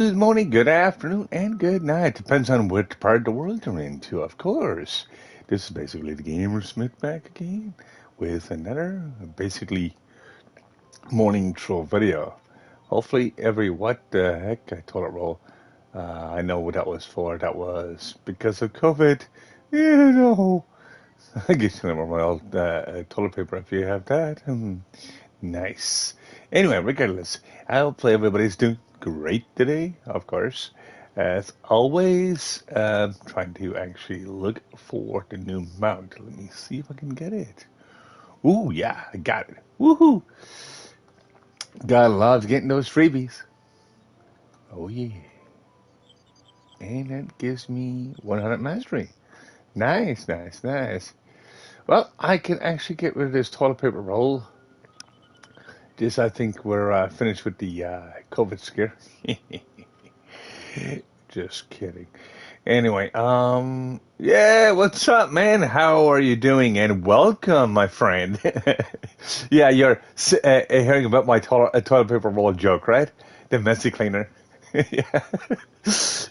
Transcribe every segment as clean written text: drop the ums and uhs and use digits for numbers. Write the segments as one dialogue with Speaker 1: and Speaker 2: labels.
Speaker 1: Good morning, good afternoon, and good night. Depends on what part of the world you're into, of course. This is basically the Gamer Smith back again with another basically morning troll video. Hopefully, every what the heck I toilet roll. I know what that was for. That was because of COVID. You know, I guess you know my old toilet paper if you have that. Nice. Anyway, regardless, I hope everybody's doing great today, of course. As always, trying to actually look for the new mount. Let me see if I can get it. Ooh, yeah, I got it. Woohoo! God loves getting those freebies. Oh, yeah. And that gives me 100 mastery. Nice, nice, nice. Well, I can actually get rid of this toilet paper roll. This, I think, we're finished with the COVID scare. Just kidding. Anyway, yeah, what's up, man? How are you doing? And welcome, my friend. Yeah, you're hearing about my toilet paper roll joke, right? The messy cleaner. Yeah.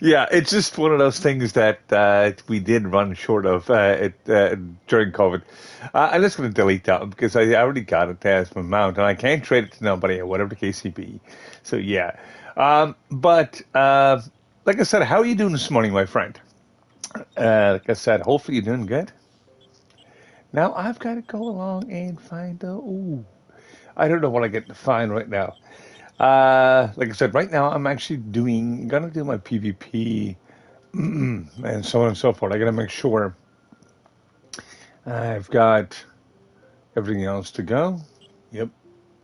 Speaker 1: Yeah, it's just one of those things that we did run short of during COVID. I'm just going to delete that one because I already got it as my mount, and I can't trade it to nobody or whatever the case may be. So yeah, but like I said, how are you doing this morning, my friend? Like I said, hopefully you're doing good. Now I've got to go along and find the. Ooh, I don't know what I get to find right now. Like I said, right now I'm actually gonna do my PvP and so on and so forth. I gotta make sure I've got everything else to go. Yep,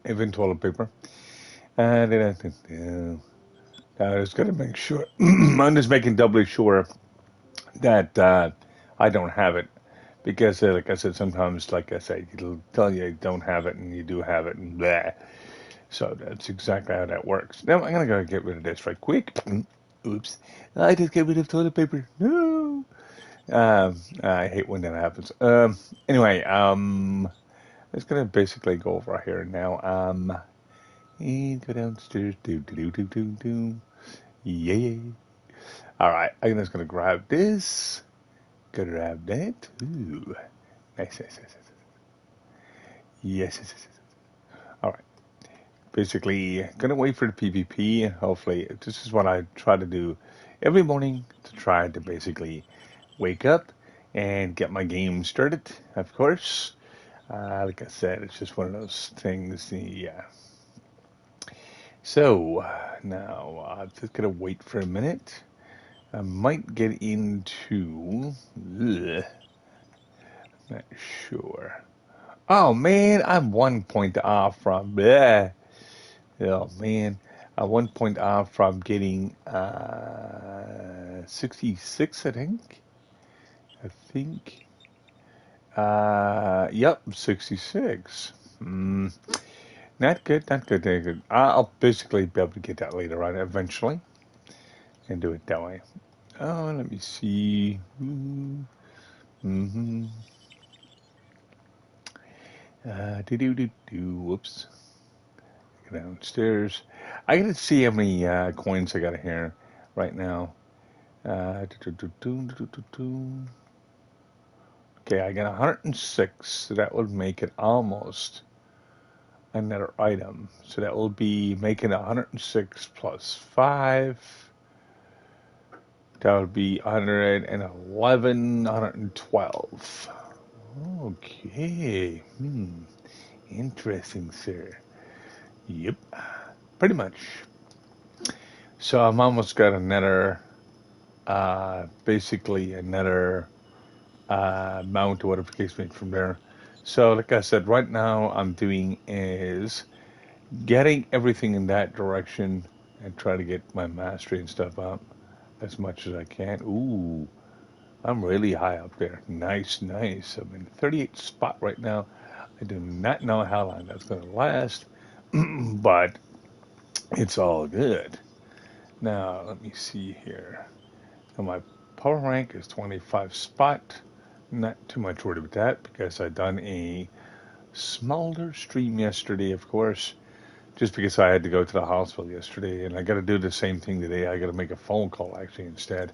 Speaker 1: even toilet paper. And then I just gotta make sure. I'm just making doubly sure that I don't have it because, like I said, sometimes, like I said, it'll tell you don't have it and you do have it, and blah. So that's exactly how that works. Now I'm gonna go get rid of this right quick. Oops! I just get rid of toilet paper. No. I hate when that happens. Anyway, it's gonna basically go over here now. And go downstairs. Do do do do do do. Yeah. All right. I'm just gonna grab this. Grab that. Ooh. Nice, nice, nice, nice. Yes, yes, yes, yes. All right. Basically, gonna wait for the PvP. Hopefully, this is what I try to do every morning to try to basically wake up and get my game started. Of course, like I said, it's just one of those things. Yeah. So now I'm just gonna wait for a minute. I might get into. Ugh, not sure. Oh man, I'm 1 point off from. Bleh. Oh man, I'm 1 point off from getting 66. I think. I think. Yep, 66. Not good, not good, not good. I'll basically be able to get that later on eventually and do it that way. Oh, let me see. Mm-hmm. Do. Whoops. Go downstairs. I gotta see how many coins I got here right now. Okay, I got 106, so that would make it almost another item. So that will be making 106 plus 5. That would be 111, 112. Okay. Interesting, sir. Yep. Pretty much. So I'm almost got another, basically another mount or whatever case made from there. So like I said, right now I'm doing is getting everything in that direction and try to get my mastery and stuff up as much as I can. Ooh, I'm really high up there. Nice, nice. I'm in 38th spot right now. I do not know how long that's going to last, but it's all good. Now, let me see here. Now, my power rank is 25 spot. Not too much worried about that because I done a smaller stream yesterday, of course. just because I had to go to the hospital yesterday, and I got to do the same thing today. I got to make a phone call actually instead.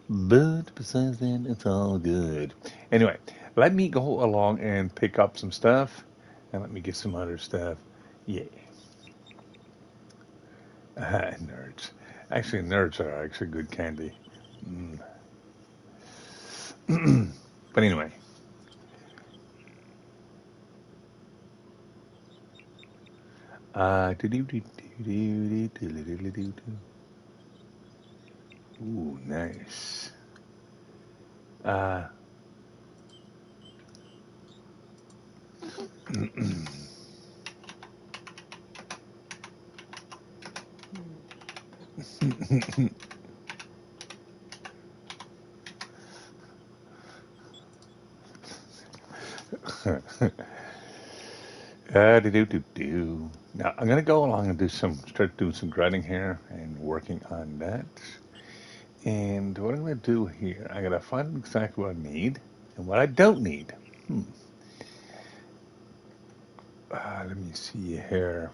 Speaker 1: But besides that, it's all good. Anyway, let me go along and pick up some stuff, and let me get some other stuff. Yeah, nerds. Actually, nerds are actually good candy. Mm. But anyway, ooh, nice. Uh, do. Now I'm gonna go along and start doing some grinding here and working on that. And what I'm gonna do here, I gotta find exactly what I need and what I don't need. Hmm. Let me see here.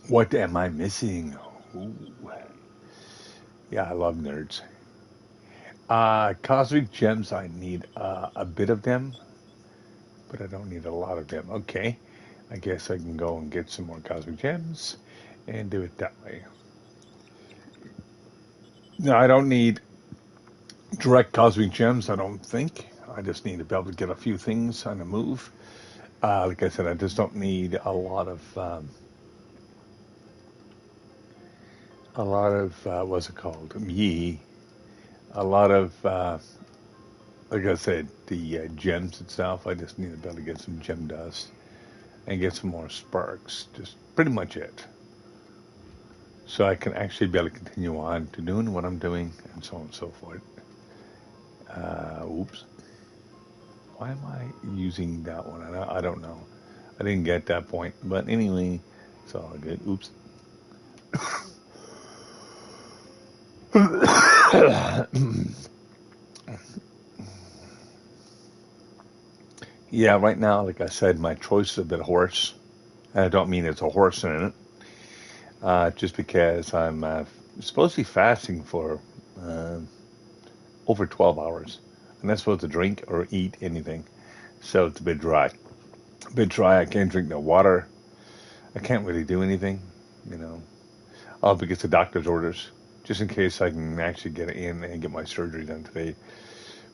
Speaker 1: What am I missing? Ooh. Yeah, I love nerds. Cosmic gems, I need a bit of them, but I don't need a lot of them. Okay, I guess I can go and get some more cosmic gems and do it that way. No, I don't need direct cosmic gems, I don't think. I just need to be able to get a few things on the move. Like I said, I just don't need what's it called? A lot of, like I said, the gems itself. I just need to be able to get some gem dust and get some more sparks. Just pretty much it. So I can actually be able to continue on to doing what I'm doing and so on and so forth. Oops. Why am I using that one? I don't know. I didn't get that point. But anyway, it's all good. Oops. Yeah, right now, like I said, my choice is a bit horse. And I don't mean it's a horse in it, just because I'm supposed to be fasting for uh, over 12 hours. I'm not supposed to drink or eat anything. So it's a bit dry. A bit dry. I can't drink no water. I can't really do anything, you know. Oh, because the doctor's orders, just in case I can actually get in and get my surgery done today.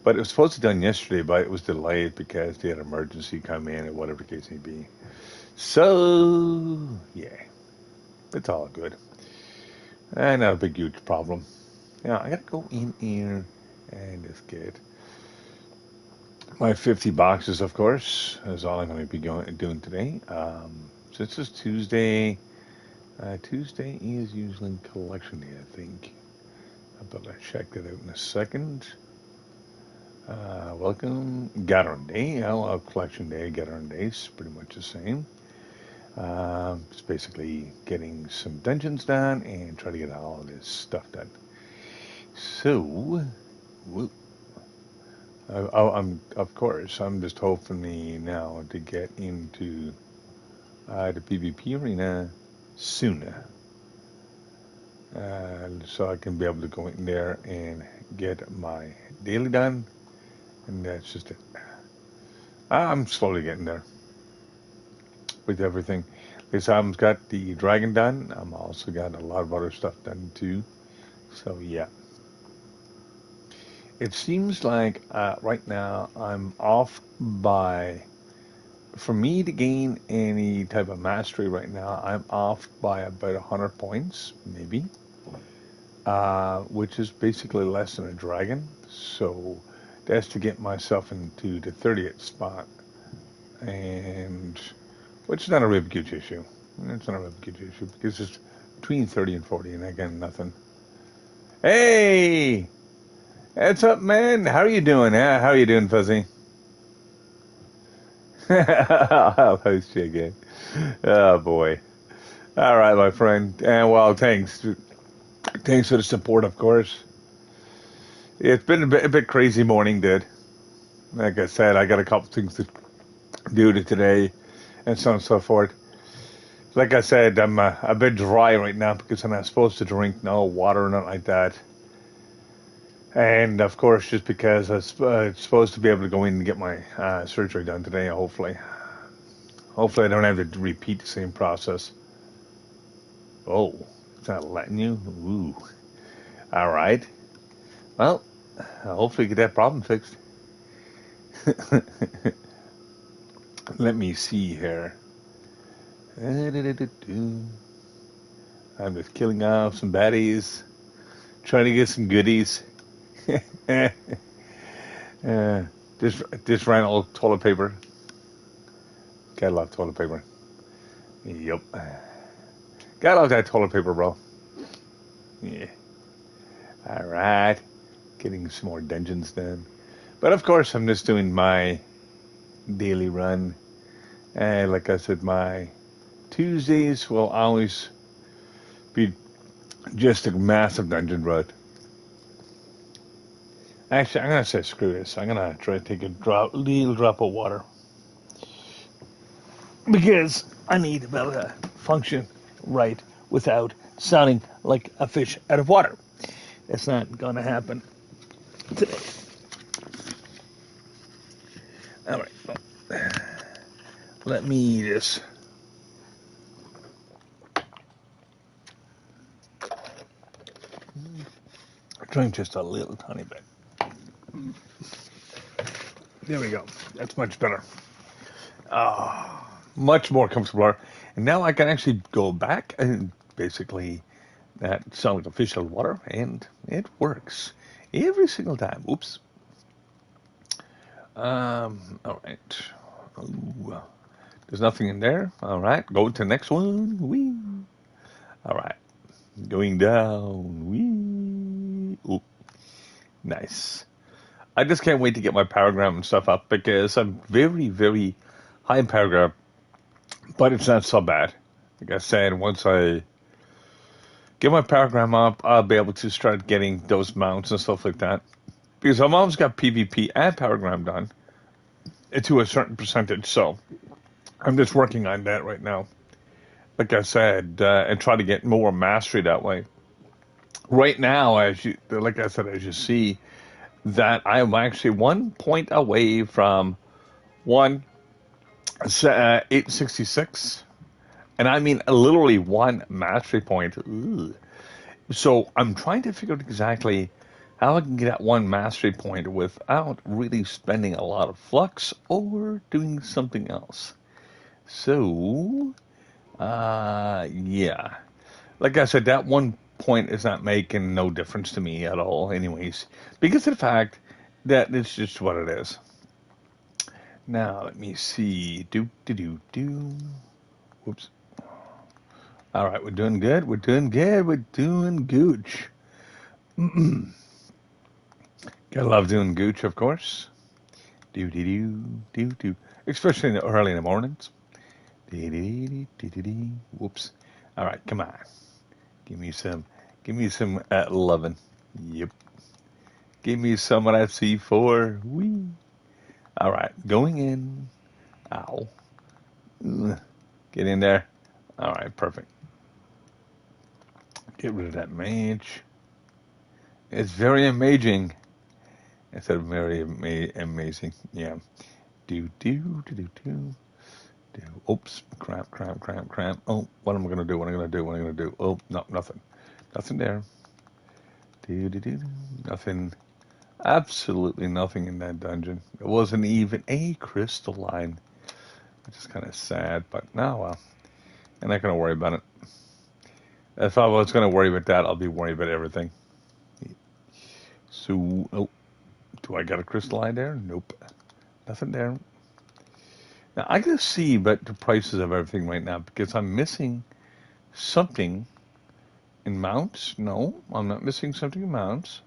Speaker 1: But it was supposed to be done yesterday, but it was delayed because they had an emergency come in or whatever the case may be. So, yeah, it's all good. And not a big, huge problem. Now, I gotta go in here and just get my 50 boxes, of course, is all I'm going to be doing today. Since it's Tuesday, Tuesday is usually collection day, I think. But let's check that out in a second. Welcome, Gathering Day. Well, collection day, Gathering Day is pretty much the same. It's basically getting some dungeons done and try to get all of this stuff done. So, whoop. I'm of course. I'm just hoping now to get into the PvP arena sooner, so I can be able to go in there and get my daily done, and that's just it. I'm slowly getting there with everything. This I've got the dragon done. I'm also got a lot of other stuff done too. So yeah, it seems like right now I'm off by. For me to gain any type of mastery right now, I'm off by about 100 points, maybe, which is basically less than a dragon. So that's to get myself into the 30th spot, and which is not a real huge issue. It's not a real huge issue because it's between 30 and 40, and again, nothing. Hey, what's up, man? How are you doing? How are you doing, Fuzzy? I'll host you again. Oh boy. All right, my friend. And well, thanks for the support, of course. It's been a bit crazy morning, dude. Like I said, I got a couple things to do today, and so on and so forth. Like I said, I'm a bit dry right now because I'm not supposed to drink no water or nothing like that. And of course, just because I'm supposed to be able to go in and get my surgery done today, hopefully. Hopefully, I don't have to repeat the same process. Oh, it's not letting you? Ooh. All right. Well, hopefully, get that problem fixed. Let me see here. I'm just killing off some baddies, trying to get some goodies. uh, this ran all toilet paper. Got a lot of toilet paper. Yep. Got all that toilet paper, bro. Yeah. All right. Getting some more dungeons done. But of course, I'm just doing my daily run. And like I said, my Tuesdays will always be just a massive dungeon run. Actually, I'm going to say screw this. I'm going to try to take a little drop of water. Because I need to be able to function right without sounding like a fish out of water. That's not going to happen today. All right. Well, let me just drink just a little tiny bit. There we go. That's much better. Much more comfortable. And now I can actually go back and basically that sound like a fish out of water, and it works every single time. Oops. All right. Ooh, there's nothing in there. All right. Go to the next one. Wee. All right. Going down. Wee. Ooh. Nice. I just can't wait to get my paragram and stuff up because I'm very, very high in paragram, but it's not so bad. Like I said, once I get my paragram up, I'll be able to start getting those mounts and stuff like that. Because I've almost got PvP and paragram done to a certain percentage, so I'm just working on that right now. Like I said, and try to get more mastery that way. Right now, like I said, as you see, that I'm actually 1 point away from 866, and I mean literally one mastery point. Ooh. So I'm trying to figure out exactly how I can get that one mastery point without really spending a lot of flux or doing something else. So, yeah. Like I said, that 1 point is not making no difference to me at all, anyways, because of the fact that it's just what it is. Now, let me see. Whoops. All right, we're doing good. We're doing good. We're doing gooch. Gotta love doing gooch, of course. Do. Especially early in the mornings. Whoops. All right, come on. Give me some loving. Yep. Give me some of that C4. Wee. All right, going in. Ow. Ugh. Get in there. All right, perfect. Get rid of that mage. It's very amazing. It's a very amazing. Yeah. Do. Oops. Crap. Oh, what am I gonna do? Oh, no, nothing. Nothing there. Do. Nothing. Absolutely nothing in that dungeon. It wasn't even a crystalline. Which is kind of sad, but now, well, I'm not gonna worry about it. If I was gonna worry about that, I'll be worried about everything. So, oh, do I got a crystalline there? Nope. Nothing there. Now, I can see but the prices of everything right now because I'm missing something in mounts. No, I'm not missing something in mounts.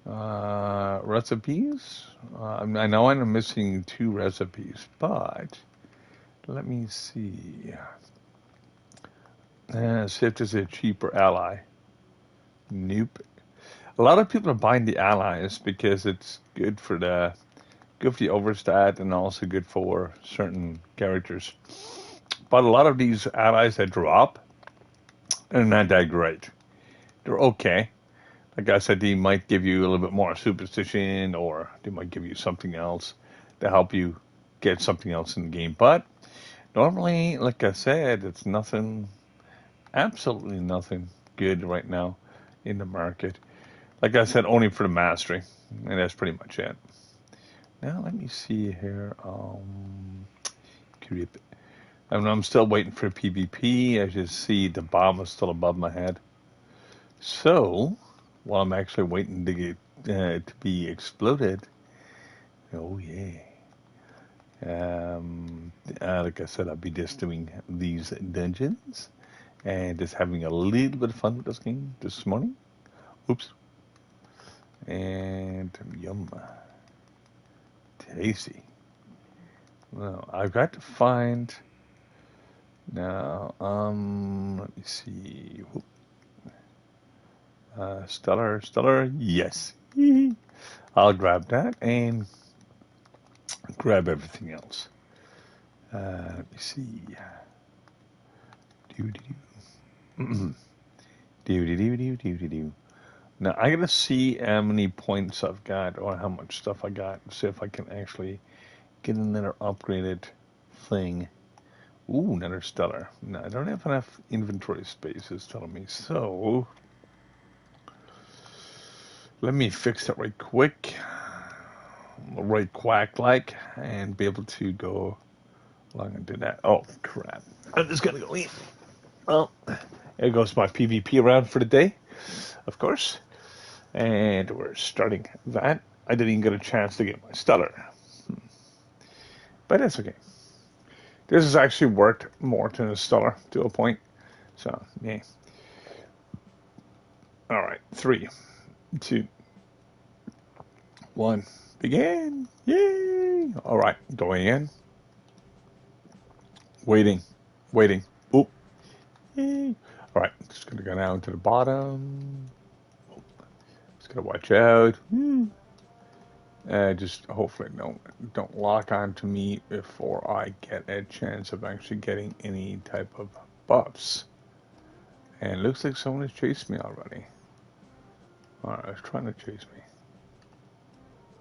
Speaker 1: Recipes. I know I'm missing 2 recipes, but let me see. See if there's a cheaper ally. Nope. A lot of people are buying the allies because it's good for the overstat and also good for certain characters. but a lot of these allies that drop are not that great. They're okay. Like I said, they might give you a little bit more superstition, or they might give you something else to help you get something else in the game. But normally, like I said, it's nothing, absolutely nothing good right now in the market. Like I said, only for the mastery, and that's pretty much it. Now let me see here. I'm still waiting for PvP. As you see, the bomb is still above my head. So while I'm actually waiting to get to be exploded, oh yeah. Like I said, I'll be just doing these dungeons and just having a little bit of fun with this game this morning. Oops. And yum. Tasty. Well, I've got to find now. Let me see. Stellar. Yes. I'll grab that and grab everything else. Let me see. Do. Now I gotta see how many points I've got or how much stuff I got. See if I can actually get another upgraded thing. Ooh, another stellar. No, I don't have enough inventory space, it's telling me. So let me fix that right quick, right quack like, and be able to go along and do that. Oh crap! I'm just gonna go eat. Well, there goes my PvP round for the day, of course. And we're starting that. I didn't even get a chance to get my stellar. But that's okay. This has actually worked more than a stellar to a point. So, yeah. All right. 3, 2, 1. Begin. Yay. All right. Going in. Waiting. Oop. Yay. All right. Just going to go down to the bottom. Just got to watch out. Just hopefully don't lock onto me before I get a chance of actually getting any type of buffs. And it looks like someone has chased me already. Alright, it's trying to chase me.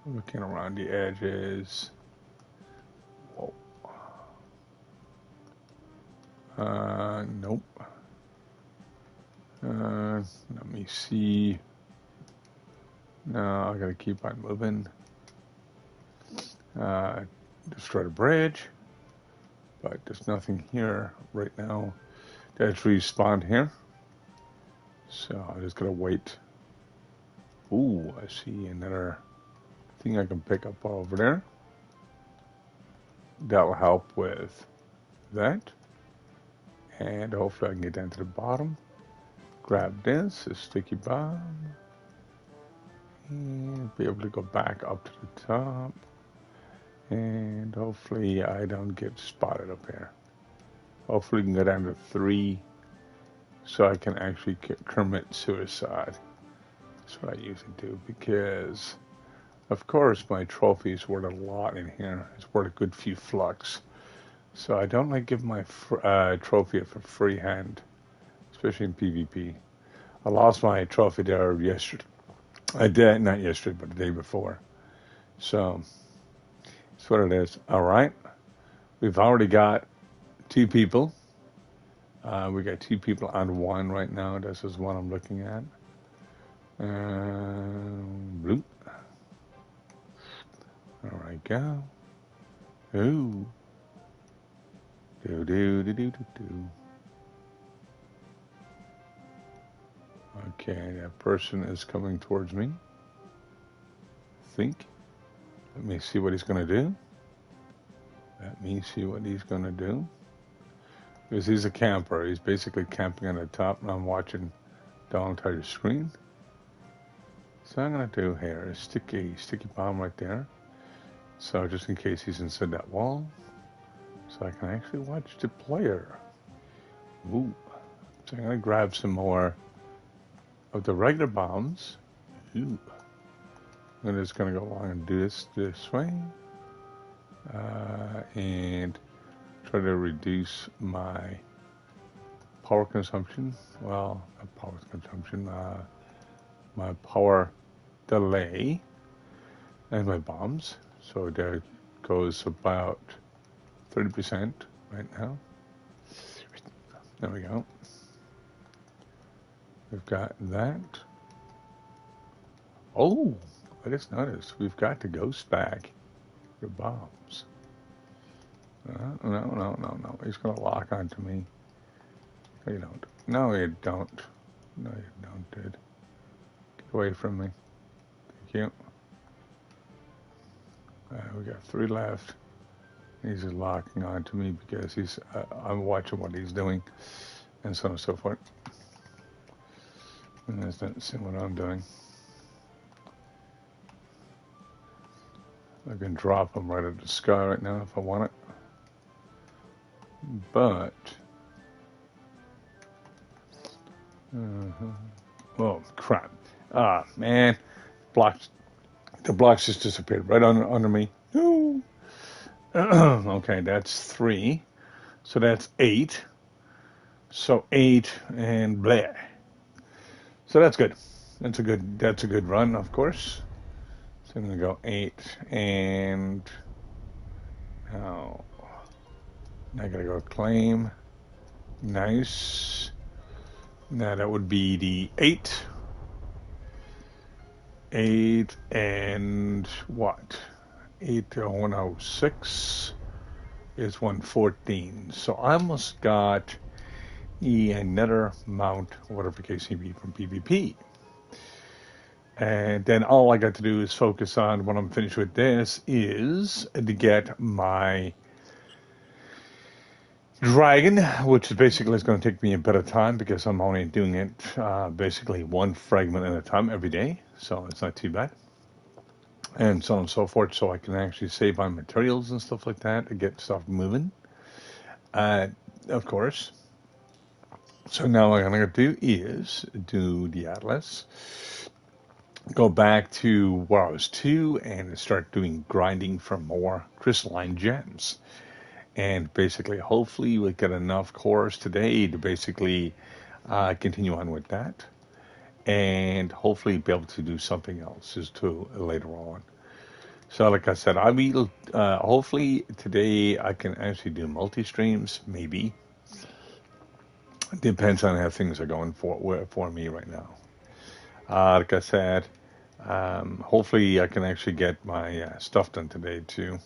Speaker 1: Looking around the edges. Whoa. Nope. Let me see. No, I gotta keep on moving. Destroy the bridge. But there's nothing here right now that's respawned here. So I just gotta wait. Ooh, I see another thing I can pick up over there. That'll help with that. And hopefully I can get down to the bottom. Grab this, a sticky bomb. And be able to go back up to the top. And hopefully I don't get spotted up here. Hopefully we can go down to 3 so I can actually commit suicide. That's what I usually do because, of course, my trophy is worth a lot in here. It's worth a good few flux. So I don't like giving my trophy for free hand, especially in PvP. I lost my trophy there yesterday. I did, not yesterday, but the day before. So that's what it is. All right. We've already got 2 people. We got 2 people on 1 right now. This is what I'm looking at. Bloop. There I go. Ooh. Do. Okay, that person is coming towards me. Think. Let me see what he's going to do. Because he's a camper. He's basically camping on the top, and I'm watching the entire screen. So I'm going to do here is stick a sticky bomb right there. So just in case he's inside that wall. So I can actually watch the player. Ooh. So I'm going to grab some more of the regular bombs. Ooh. I'm just going to go along and do this way. And try to reduce my power consumption. Well, not power consumption, my power delay and my bombs. So there goes about 30% right now. There we go. We've got that. Oh, I just noticed we've got the ghost bag for bombs. No. He's going to lock onto me. No, you don't. No, you don't. No, you don't, dude. Get away from me. Thank you. We got 3 left. He's just locking onto me because I'm watching what he's doing, and so on and so forth. And that's not seeing what I'm doing. I can drop him right at the sky right now if I want it. But oh crap! Ah man, the blocks just disappeared right under me. No. Okay, that's 3. So that's 8. So 8 and bleh. So that's good. That's a good run, of course. So I'm gonna go 8 and now I gotta go claim. Nice. Now that would be the 8. 8 and what? 8 to 106 is 114. So I almost got another mount, whatever case may be, from PvP. And then all I got to do is focus on, when I'm finished with this, is to get my dragon, which basically is going to take me a bit of time because I'm only doing it basically 1 fragment at a time every day. So it's not too bad. And so on and so forth, so I can actually save on materials and stuff like that to get stuff moving. Of course. So now what I'm going to do is do the Atlas, go back to where I was to, and start doing grinding for more crystalline gems. And basically, hopefully, we'll get enough cores today to basically continue on with that. And hopefully be able to do something else as to later on. So like I said, I will hopefully today I can actually do multi-streams, maybe. It depends on how things are going for me right now. Like I said, hopefully I can actually get my stuff done today too,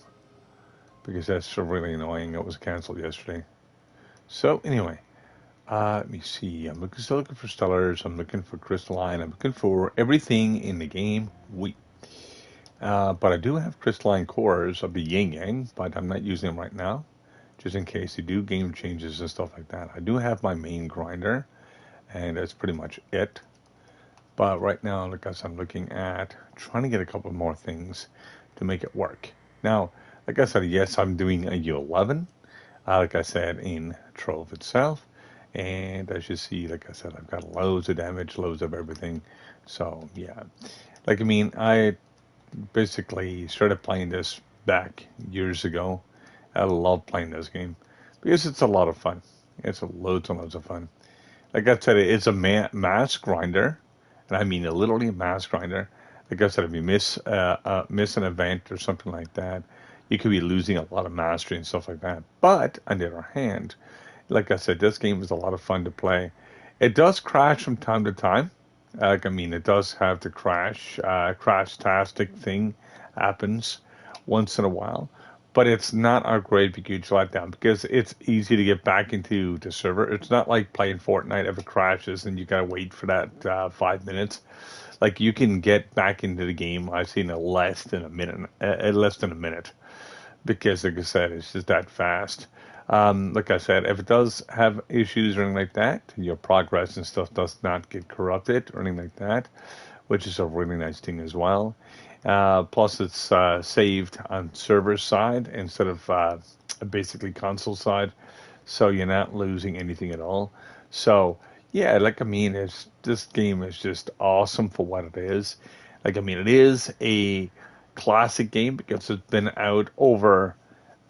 Speaker 1: because that's really annoying. It was canceled yesterday. So anyway, let me see. I'm still looking for stellars. I'm looking for crystalline. I'm looking for everything in the game. But I do have crystalline cores of the yin yang, but I'm not using them right now, just in case they do game changes and stuff like that. I do have my main grinder, and that's pretty much it. But right now, like I said, I'm looking at trying to get a couple more things to make it work. Now, like I said, yes, I'm doing a U11, like I said, in Trove itself. And as you see, like I said, I've got loads of damage, loads of everything. So, yeah. Like, I mean, I basically started playing this back years ago. I love playing this game because it's a lot of fun. It's loads and loads of fun. Like I said, it's a mass grinder, and I mean literally a mass grinder. Like I said, if you miss an event or something like that, you could be losing a lot of mastery and stuff like that. But on the other hand, like I said, this game is a lot of fun to play. It does crash from time to time. Like, I mean, it does have the crash-tastic thing happens once in a while. But it's not a great huge letdown because it's easy to get back into the server. It's not like playing Fortnite if it crashes and you gotta wait for that 5 minutes. Like, you can get back into the game, I've seen it less than a minute. Because, like I said, it's just that fast. Like I said, if it does have issues or anything like that, your progress and stuff does not get corrupted or anything like that, which is a really nice thing as well. Plus, it's saved on server side instead of basically console side, so you're not losing anything at all. So, yeah, like I mean, this game is just awesome for what it is. Like I mean, it is a classic game because it's been out over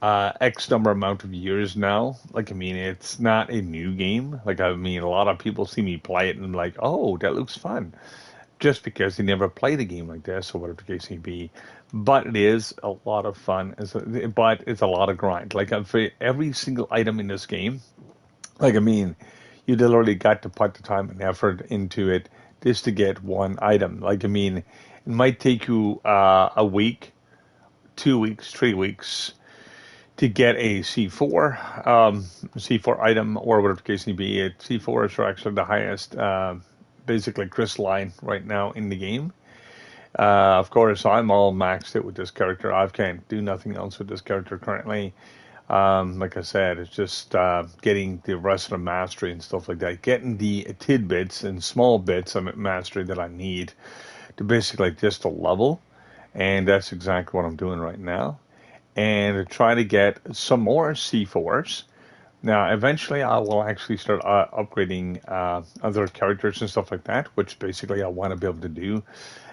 Speaker 1: X number amount of years now. Like, I mean, it's not a new game. Like, I mean, a lot of people see me play it and I'm like, oh, that looks fun. Just because they never played a game like this or whatever the case may be. But it is a lot of fun. But it's a lot of grind. Like, for every single item in this game, like, I mean, you literally got to put the time and effort into it just to get one item. Like, I mean, it might take you a week, 2 weeks, 3 weeks to get a C4, C4 item, or whatever the case may be. C4s are actually the highest, basically crystalline right now in the game. Of course, I'm all maxed out with this character. I can't do nothing else with this character currently. Like I said, it's just getting the rest of the mastery and stuff like that, getting the tidbits and small bits of mastery that I need to basically just a level, and that's exactly what I'm doing right now. And to try to get some more C4s. Now, eventually, I will actually start upgrading other characters and stuff like that, which basically I want to be able to do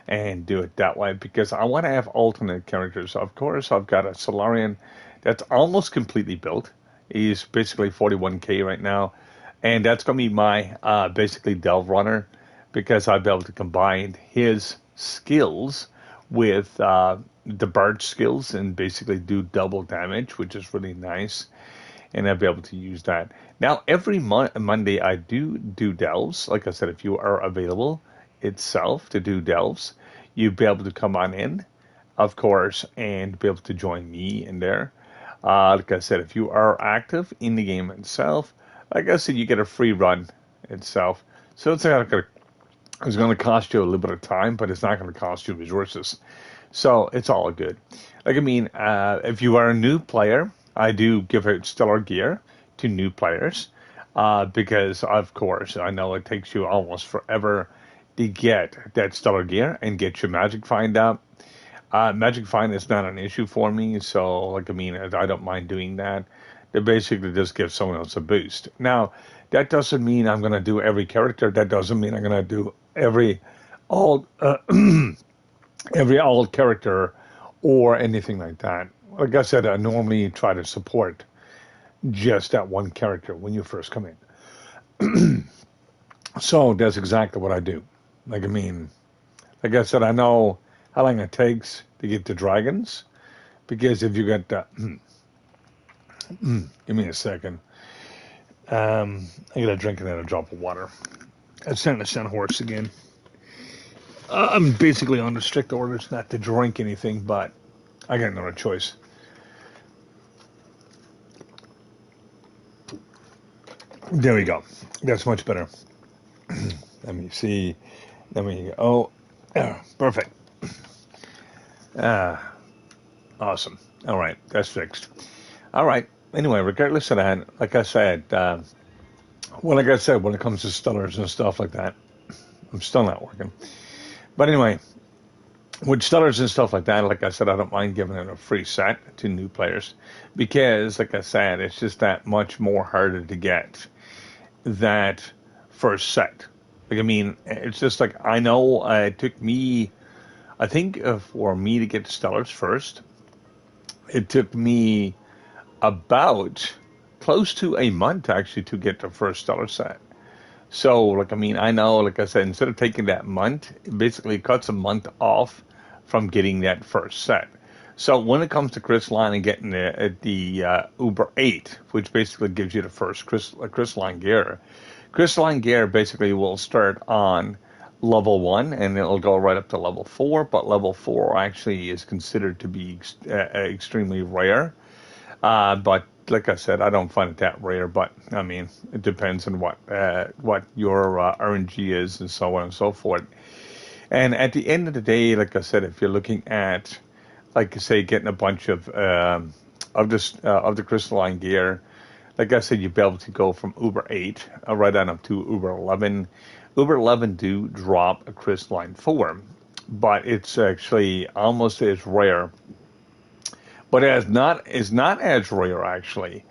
Speaker 1: and do it that way because I want to have alternate characters. Of course, I've got a Solarian that's almost completely built. He's basically 41k right now, and that's going to be my basically Delve Runner because I'll be able to combine his skills with the Bard skills and basically do double damage, which is really nice. And I'll be able to use that. Now, every Monday I do delves. Like I said, if you are available itself to do delves, you'll be able to come on in, of course, and be able to join me in there. Like I said, if you are active in the game itself, like I said, you get a free run itself. So it's going to cost you a little bit of time, but it's not going to cost you resources. So it's all good. Like, I mean, if you are a new player, I do give out stellar gear to new players because, of course, I know it takes you almost forever to get that stellar gear and get your magic find up. Magic find is not an issue for me, so, like, I mean, I don't mind doing that. They basically just give someone else a boost. Now, that doesn't mean I'm going to do every character. That doesn't mean I'm going to do every all every old character or anything like that. Like I said, I normally try to support just that one character when you first come in. So that's exactly what I do. Like, I mean, like I said, I know how long it takes to get the dragons because if you get the, give me a second. I gotta drink another drop of water. It's starting to sound hoarse again. I'm basically under strict orders not to drink anything, but I got no choice. There we go. That's much better. Let me see. Let me. Oh, perfect. Awesome. All right, that's fixed. All right. Anyway, regardless of that, like I said, when it comes to stellars and stuff like that, I'm still not working. But anyway, with stellars and stuff like that, like I said, I don't mind giving it a free set to new players because, like I said, it's just that much more harder to get that first set. Like, I mean, it's just like I know it took me, I think, for me to get stellars first, it took me about close to a month actually to get the first stellar set. So, like, I mean, I know, like I said, instead of taking that month, it basically cuts a month off from getting that first set. So, when it comes to crystalline and getting the Uber 8, which basically gives you the first crystalline gear basically will start on level 1 and it'll go right up to level 4, but level 4 actually is considered to be extremely rare. But like I said, I don't find it that rare. But I mean, it depends on what your RNG is and so on and so forth. And at the end of the day, like I said, if you're looking at, like I say, getting a bunch of the crystalline gear, like I said, you'll be able to go from Uber 8 right on up to Uber 11. Uber 11 do drop a crystalline form, but it's actually almost as rare but is not as rare actually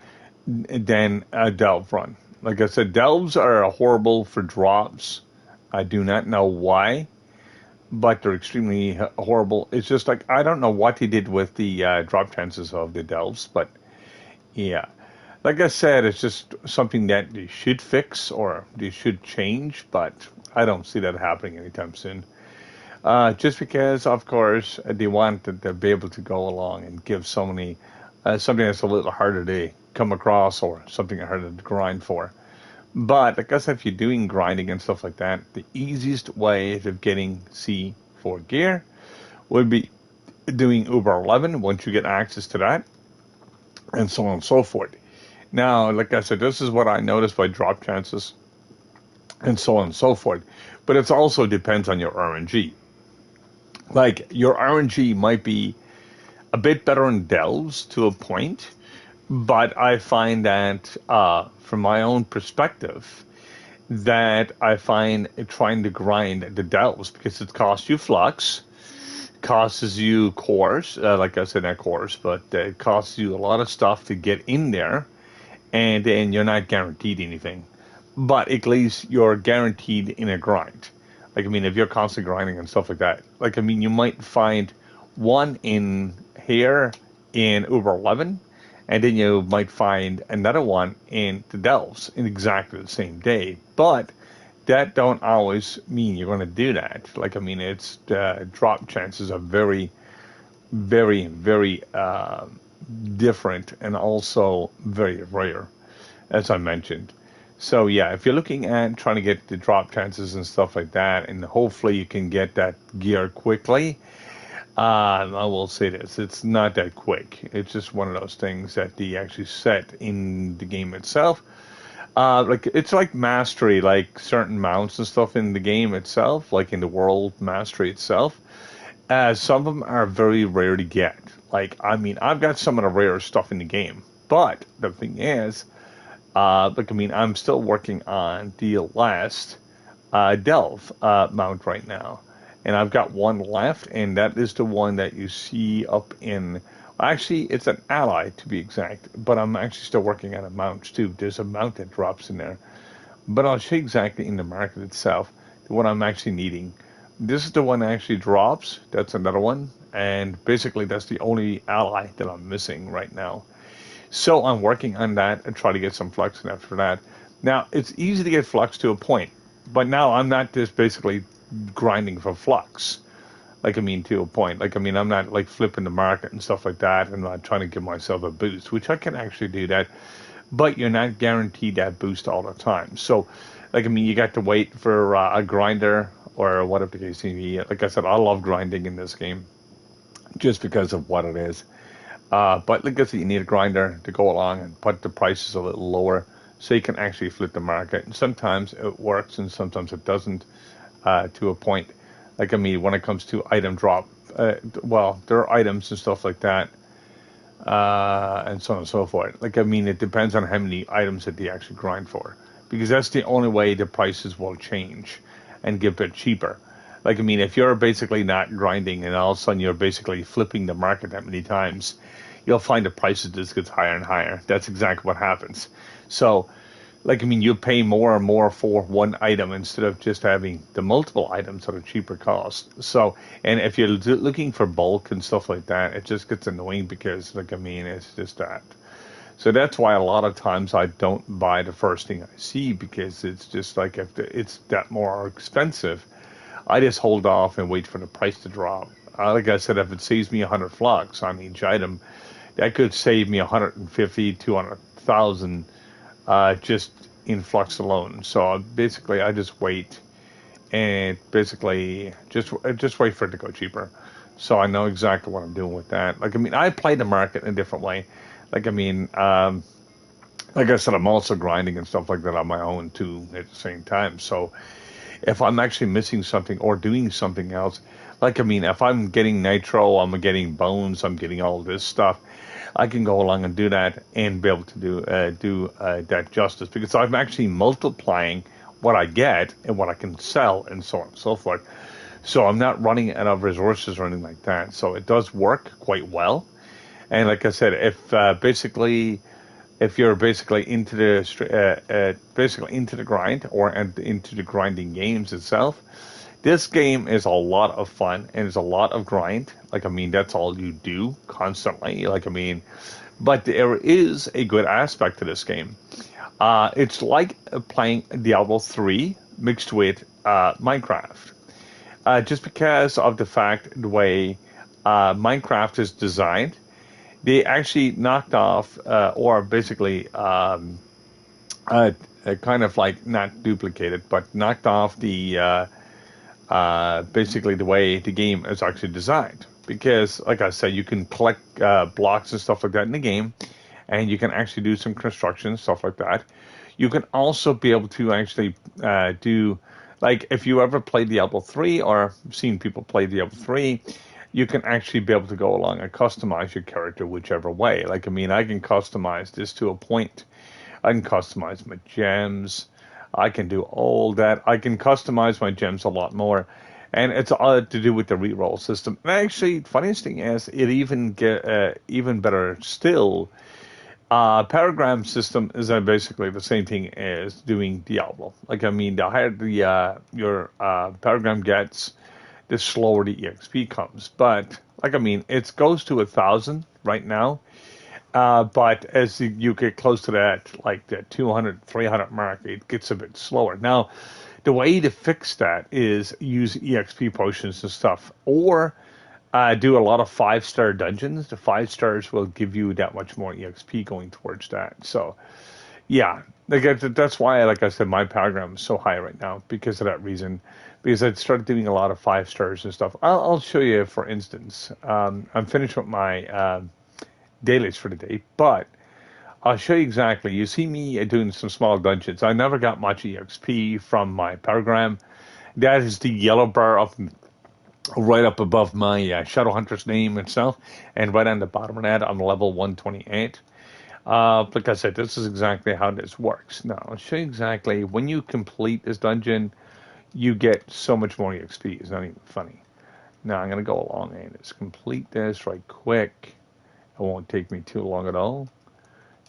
Speaker 1: than a delve run. Like I said, delves are horrible for drops. I do not know why, but they're extremely horrible. It's just like I don't know what they did with the drop chances of the delves, but Yeah. Like I said, it's just something that they should fix or they should change, but I don't see that happening anytime soon. Just because, of course, they want to be able to go along and give something that's a little harder to come across or something harder to grind for. But I guess if you're doing grinding and stuff like that, the easiest way of getting C4 gear would be doing Uber 11 once you get access to that, and so on and so forth. Now, like I said, this is what I noticed by drop chances and so on and so forth. But it also depends on your RNG. Like your RNG might be a bit better in delves to a point, but I find that from my own perspective, that I find trying to grind the delves because it costs you flux, costs you cores, like I said, not cores, but it costs you a lot of stuff to get in there, and then you're not guaranteed anything. But at least you're guaranteed in a grind. Like, I mean, if you're constantly grinding and stuff like that, like, I mean, you might find one in here in Uber 11, and then you might find another one in the Delves in exactly the same day. But that don't always mean you're going to do that. Like, I mean, it's drop chances are very, very, very different and also very rare, as I mentioned. So yeah, if you're looking at trying to get the drop chances and stuff like that, and hopefully you can get that gear quickly, I will say this: it's not that quick. It's just one of those things that they actually set in the game itself. Like it's like mastery, like certain mounts and stuff in the game itself, like in the world mastery itself. Some of them are very rare to get. Like I mean, I've got some of the rare stuff in the game, but the thing is, like I mean, I'm still working on the last Delve mount right now, and I've got one left, and that is the one that you see up in. Actually, it's an ally to be exact, but I'm actually still working on a mount too. There's a mount that drops in there, but I'll show you exactly in the market itself what I'm actually needing. This is the one that actually drops. That's another one, and basically that's the only ally that I'm missing right now. So I'm working on that and try to get some flux in after that. Now it's easy to get flux to a point, but now I'm not just basically grinding for flux. Like I mean to a point. Like I mean I'm not like flipping the market and stuff like that and not trying to give myself a boost, which I can actually do that, but you're not guaranteed that boost all the time. So like I mean you got to wait for a grinder or whatever the case may be. Like I said, I love grinding in this game just because of what it is. But like I said, you need a grinder to go along and put the prices a little lower so you can actually flip the market. And sometimes it works and sometimes it doesn't to a point. Like, I mean, when it comes to item drop, well, there are items and stuff like that and so on and so forth. Like, I mean, it depends on how many items that they actually grind for because that's the only way the prices will change and get a bit cheaper. Like, I mean, if you're basically not grinding and all of a sudden you're basically flipping the market that many times, you'll find the prices just gets higher and higher. That's exactly what happens. So, like, I mean, you pay more and more for one item instead of just having the multiple items at a cheaper cost. So, and if you're looking for bulk and stuff like that, it just gets annoying because, like, I mean, it's just that. So that's why a lot of times I don't buy the first thing I see because it's just like if it's that more expensive, I just hold off and wait for the price to drop. Like I said, if it saves me 100 flux on each item, that could save me 150, 200,000 just in flux alone. So basically, I just wait and basically just wait for it to go cheaper. So I know exactly what I'm doing with that. Like I mean, I play the market in a different way. Like I mean, like I said, I'm also grinding and stuff like that on my own too at the same time. So if I'm actually missing something or doing something else, like I mean, if I'm getting nitro, I'm getting bones, I'm getting all this stuff, I can go along and do that and be able to do that justice because I'm actually multiplying what I get and what I can sell and so on and so forth. So I'm not running out of resources or anything like that. So it does work quite well. And like I said, if you're basically into the basically into the grind or into the grinding games itself, This game is a lot of fun and it's a lot of grind. Like, I mean, that's all you do constantly. Like, I mean, but there is a good aspect to this game. It's like playing Diablo 3 mixed with Minecraft. Just because of the fact the way Minecraft is designed, they actually knocked off, or basically uh, kind of like not duplicated, but knocked off the basically the way the game is actually designed. Because, like I said, you can collect blocks and stuff like that in the game, and you can actually do some construction stuff like that. You can also be able to actually do, like, if you ever played Diablo 3 or seen people play Diablo 3, you can actually be able to go along and customize your character whichever way. Like, I mean, I can customize this to a point. I can customize my gems. I can do all that. I can customize my gems a lot more. And it's all to do with the reroll system. And actually, funniest thing is, it even get even better still. Paragram system is basically the same thing as doing Diablo. Like, I mean, the higher your paragram gets, the slower the EXP comes. But, like, I mean, it goes to 1,000 right now. But as you get close to that, like the 200, 300 mark, it gets a bit slower. Now, the way to fix that is use EXP potions and stuff, or do a lot of 5-star dungeons. The 5 stars will give you that much more EXP going towards that. So, yeah, like that's why, like I said, my paragram is so high right now because of that reason. Because I started doing a lot of 5 stars and stuff. I'll show you, for instance. I'm finished with my dailies for the day, but I'll show you exactly. You see me doing some small dungeons. I never got much EXP from my paragram. That is the yellow bar up right up above my Shadowhunter's name itself, and right on the bottom of that, I'm level 128. Like I said, this is exactly how this works. Now, I'll show you exactly. When you complete this dungeon, you get so much more EXP. It's not even funny. Now, I'm going to go along and just complete this right quick. It won't take me too long at all.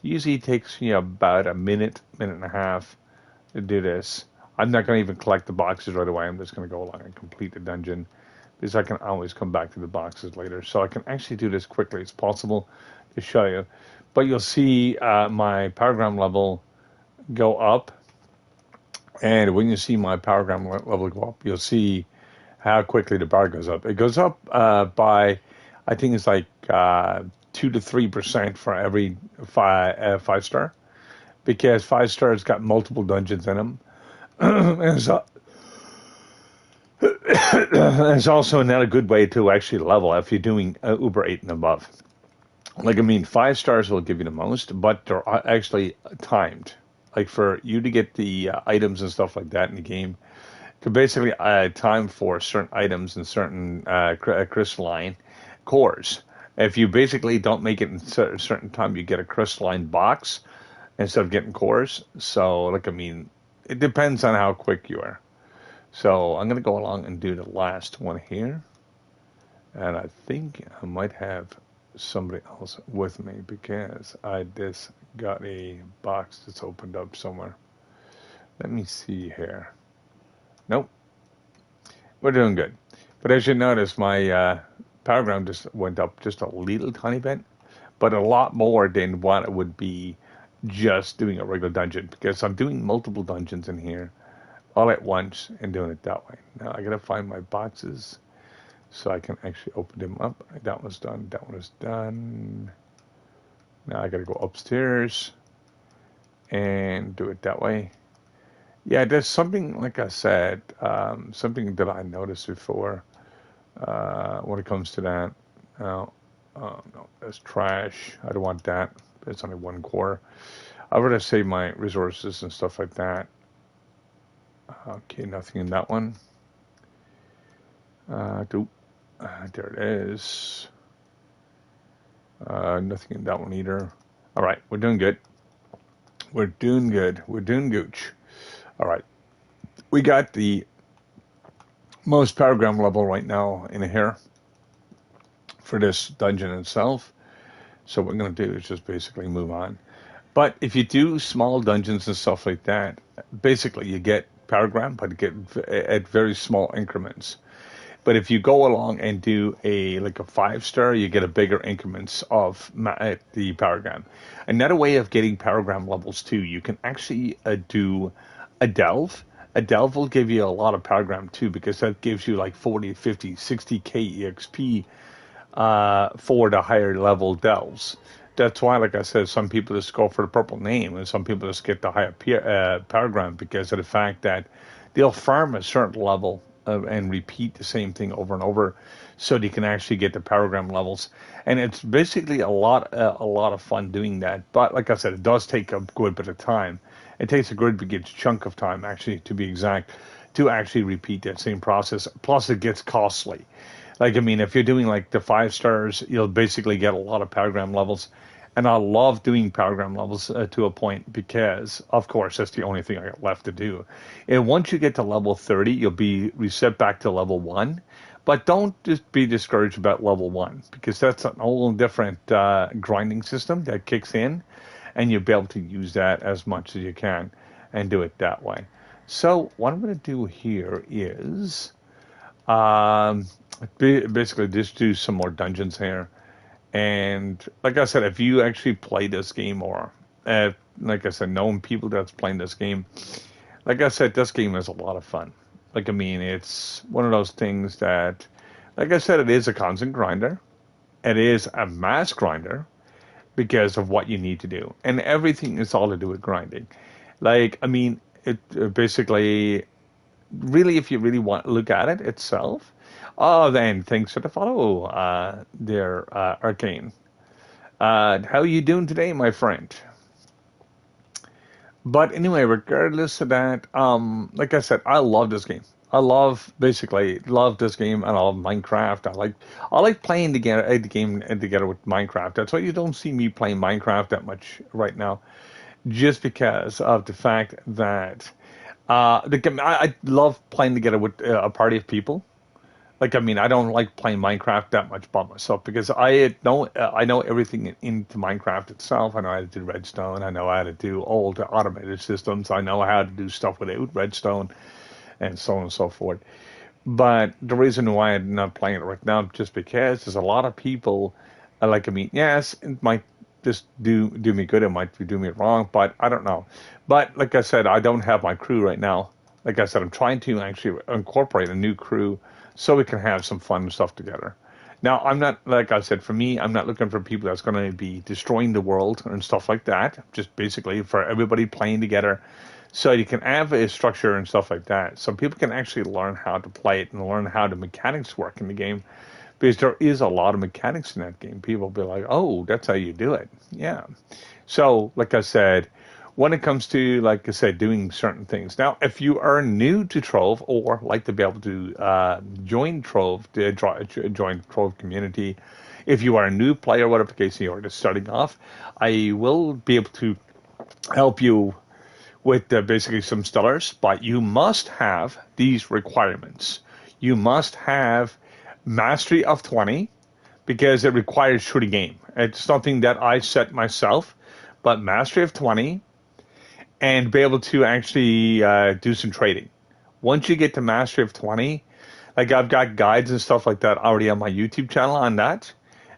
Speaker 1: Usually it takes me about a minute, minute and a half to do this. I'm not going to even collect the boxes right away. I'm just going to go along and complete the dungeon because I can always come back to the boxes later. So I can actually do this quickly as possible to show you. But you'll see my paragram level go up. And when you see my paragram level go up, you'll see how quickly the bar goes up. It goes up by, I think it's like 2 to 3% for every 5-star, because 5 stars got multiple dungeons in them. And so, it's also not a good way to actually level if you're doing Uber 8 and above. Like, I mean, 5 stars will give you the most, but they're actually timed. Like, for you to get the items and stuff like that in the game, to basically time for certain items and certain crystalline cores. If you basically don't make it in a certain time, you get a crystalline box instead of getting cores. So, like, I mean, it depends on how quick you are. So, I'm going to go along and do the last one here. And I think I might have somebody else with me because I just got a box that's opened up somewhere. Let me see here. Nope. We're doing good. But as you notice, my paragram just went up just a little tiny bit, but a lot more than what it would be just doing a regular dungeon, because I'm doing multiple dungeons in here all at once and doing it that way. Now I gotta find my boxes so I can actually open them up. That one's done. That one is done. Now I gotta go upstairs and do it that way. Yeah, there's something, like I said, something that I noticed before when it comes to that. Now, no, that's trash. I don't want that. There's only one core. I'd rather save my resources and stuff like that. Okay, nothing in that one. There it is. Nothing in that one either. All right, we're doing good. We're doing good. We're doing gooch. All right. We got the most paragram level right now in here for this dungeon itself. So what we're going to do is just basically move on. But if you do small dungeons and stuff like that, basically you get paragram, but get at very small increments. But if you go along and do a 5 star, you get a bigger increments of the paragram. Another way of getting paragram levels too, you can actually do a delve. A delve will give you a lot of paragram too, because that gives you like 40, 50, 60k exp for the higher level delves. That's why, like I said, some people just go for the purple name, and some people just get the higher paragram because of the fact that they'll farm a certain level and repeat the same thing over and over, so they can actually get the paragram levels. And it's basically a lot of fun doing that. But like I said, it does take a good bit of time. It takes a good big chunk of time, actually, to be exact, to actually repeat that same process. Plus, it gets costly. Like, I mean, if you're doing like the 5 stars, you'll basically get a lot of paragram levels. And I love doing paragram levels to a point because, of course, that's the only thing I got left to do. And once you get to level 30, you'll be reset back to level 1. But don't just be discouraged about level 1 because that's an whole different grinding system that kicks in. And you'll be able to use that as much as you can and do it that way. So what I'm going to do here is basically just do some more dungeons here. And like I said, if you actually play this game or, like I said, known people that's playing this game, like I said, this game is a lot of fun. Like, I mean, it's one of those things that, like I said, it is a constant grinder. It is a mass grinder because of what you need to do. And everything is all to do with grinding. Like, I mean, it basically, really, if you really want to look at it itself, oh, then thanks for the follow, there, Arcane. How are you doing today, my friend? But anyway, regardless of that, like I said, I love this game. I basically love this game, and I love Minecraft. I like playing the game together with Minecraft. That's why you don't see me playing Minecraft that much right now, just because of the fact that I love playing together with a party of people. Like, I mean, I don't like playing Minecraft that much by myself because I know everything into Minecraft itself. I know how to do redstone. I know how to do all the automated systems. I know how to do stuff without redstone, and so on and so forth. But the reason why I'm not playing it right now is just because there's a lot of people. Like, I mean, yes, it might just do me good. It might do me wrong, but I don't know. But like I said, I don't have my crew right now. Like I said, I'm trying to actually incorporate a new crew so we can have some fun stuff together. Now, I'm not, like I said, for me, I'm not looking for people that's going to be destroying the world and stuff like that. Just basically for everybody playing together so you can have a structure and stuff like that. So people can actually learn how to play it and learn how the mechanics work in the game. Because there is a lot of mechanics in that game. People will be like, oh, that's how you do it. Yeah. So, like I said, when it comes to, like I said, doing certain things. Now, if you are new to Trove or like to be able to join Trove, join Trove community, if you are a new player, whatever the case, you're just starting off, I will be able to help you with basically some stellars, but you must have these requirements. You must have mastery of 20 because it requires shooting game. It's something that I set myself, but mastery of 20 and be able to actually do some trading. Once you get to mastery of 20, like I've got guides and stuff like that already on my YouTube channel on that.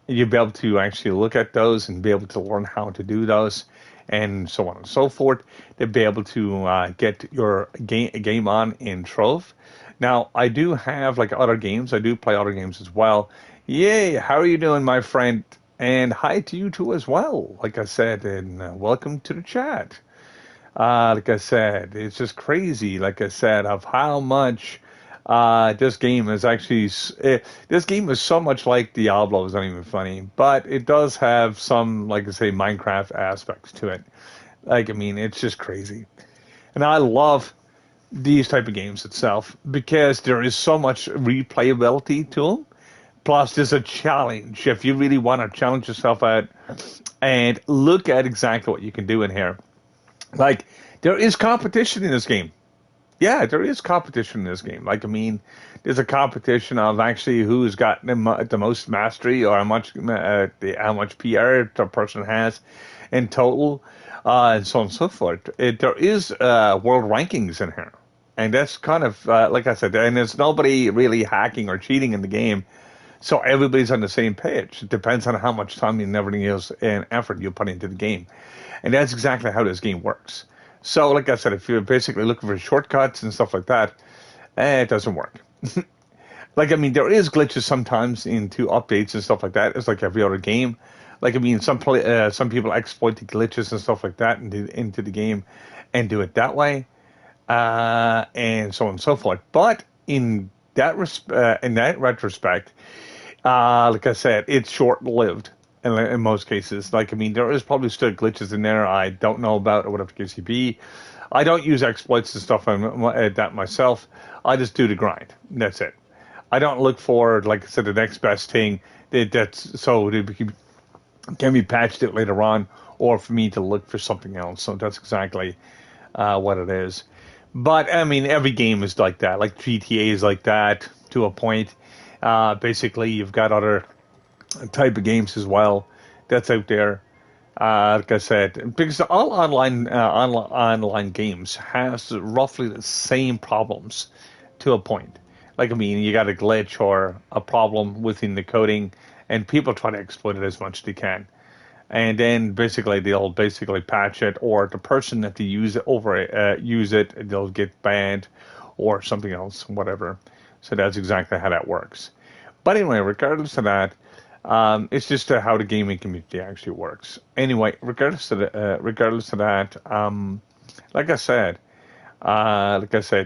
Speaker 1: You'll be able to actually look at those and be able to learn how to do those and so on and so forth to be able to get your game on in Trove. Now, I do have like other games. I do play other games as well. Yay! How are you doing, my friend? And hi to you too as well. Like I said, and welcome to the chat. Like I said, it's just crazy. Like I said, of how much this game is actually. This game is so much like Diablo. It's not even funny, but it does have some, like I say, Minecraft aspects to it. Like, I mean, it's just crazy, and I love these type of games itself because there is so much replayability to them. Plus, there's a challenge if you really want to challenge yourself out and look at exactly what you can do in here. Like, there is competition in this game. Yeah, there is competition in this game. Like, I mean, there's a competition of actually who's got the most mastery or how much PR the person has in total, and so on and so forth. There is world rankings in here. And that's kind of, like I said, and there's nobody really hacking or cheating in the game. So everybody's on the same page. It depends on how much time and everything else and effort you put into the game. And that's exactly how this game works. So, like I said, if you're basically looking for shortcuts and stuff like that, it doesn't work. Like, I mean, there is glitches sometimes into updates and stuff like that. It's like every other game. Like, I mean, some people exploit the glitches and stuff like that into the game and do it that way, and so on and so forth. But in that retrospect, like I said, it's short lived in most cases. Like, I mean, there is probably still glitches in there I don't know about or whatever the case may be. I don't use exploits and stuff that myself. I just do the grind. That's it. I don't look for, like I said, the next best thing that's so it can be patched it later on, or for me to look for something else. So that's exactly what it is. But I mean, every game is like that. Like GTA is like that to a point. Basically, you've got other type of games as well that's out there. Like I said, because all online games has roughly the same problems to a point. Like, I mean, you got a glitch or a problem within the coding, and people try to exploit it as much as they can. And then basically they'll basically patch it, or the person that they use it, they'll get banned or something else, whatever. So that's exactly how that works. But anyway, regardless of that, it's just how the gaming community actually works. Anyway, regardless of that, like I said,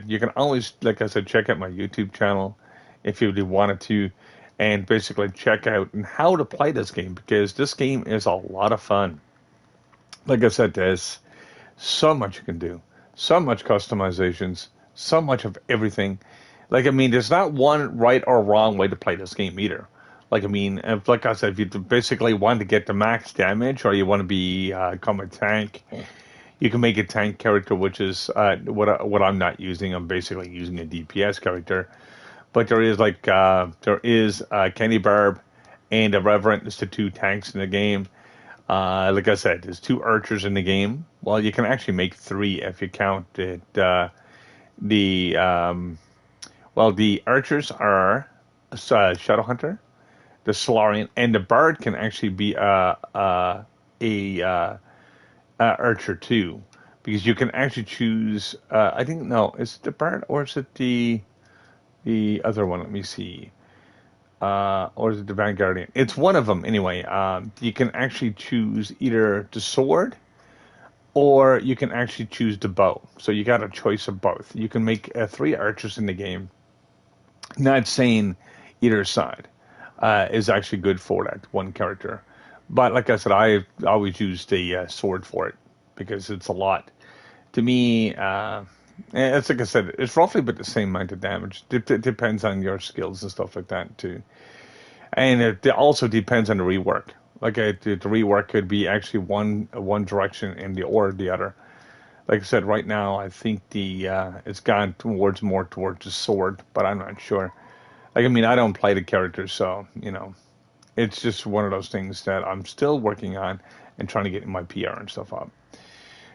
Speaker 1: you can always, like I said, check out my YouTube channel if you really wanted to, and basically check out and how to play this game because this game is a lot of fun. Like I said, there's so much you can do, so much customizations, so much of everything. Like, I mean, there's not one right or wrong way to play this game either. Like, I mean, like I said, if you basically want to get the max damage or you want to become a tank, you can make a tank character, which is what I'm not using. I'm basically using a DPS character. But there is Kenny Barb and a Reverend. There's the two tanks in the game. Like I said, there's two archers in the game. Well, you can actually make three if you count it. The the archers are Shadowhunter, the Solarian, and the Bard can actually be a archer too, because you can actually choose. I think no, is it the Bard or is it the other one? Let me see. Or is it the Vanguardian? It's one of them anyway. You can actually choose either the sword or you can actually choose the bow. So you got a choice of both. You can make three archers in the game. Not saying either side is actually good for that one character. But like I said, I always use the sword for it because it's a lot. To me, it's like I said, it's roughly about the same amount of damage. It depends on your skills and stuff like that too. And it also depends on the rework. Like the rework could be actually one direction and the other. Like I said, right now I think the it's gone more towards the sword, but I'm not sure. Like, I mean, I don't play the characters, so it's just one of those things that I'm still working on and trying to get my PR and stuff up.